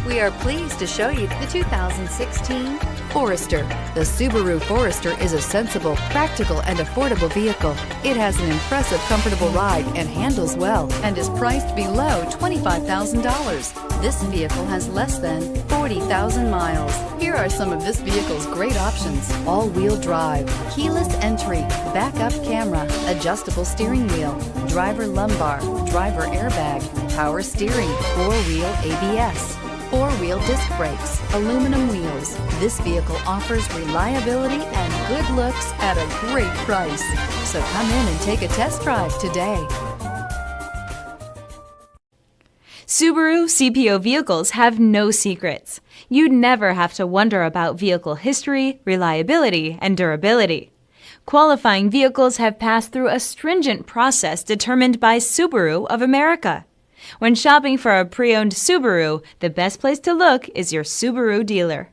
We are pleased to show you the 2016 Forester. The Subaru Forester is a sensible, practical, and affordable vehicle. It has an impressive, comfortable ride and handles well and is priced below $25,000. This vehicle has less than 40,000 miles. Here are some of this vehicle's great options: all-wheel drive, keyless entry, backup camera, adjustable steering wheel, driver lumbar, driver airbag, power steering, four-wheel ABS, four-wheel disc brakes, aluminum wheels. This vehicle offers reliability and good looks at a great price. So come in and take a test drive today. Subaru CPO vehicles have no secrets. You'd never have to wonder about vehicle history, reliability, and durability. Qualifying vehicles have passed through a stringent process determined by Subaru of America. When shopping for a pre-owned Subaru, the best place to look is your Subaru dealer.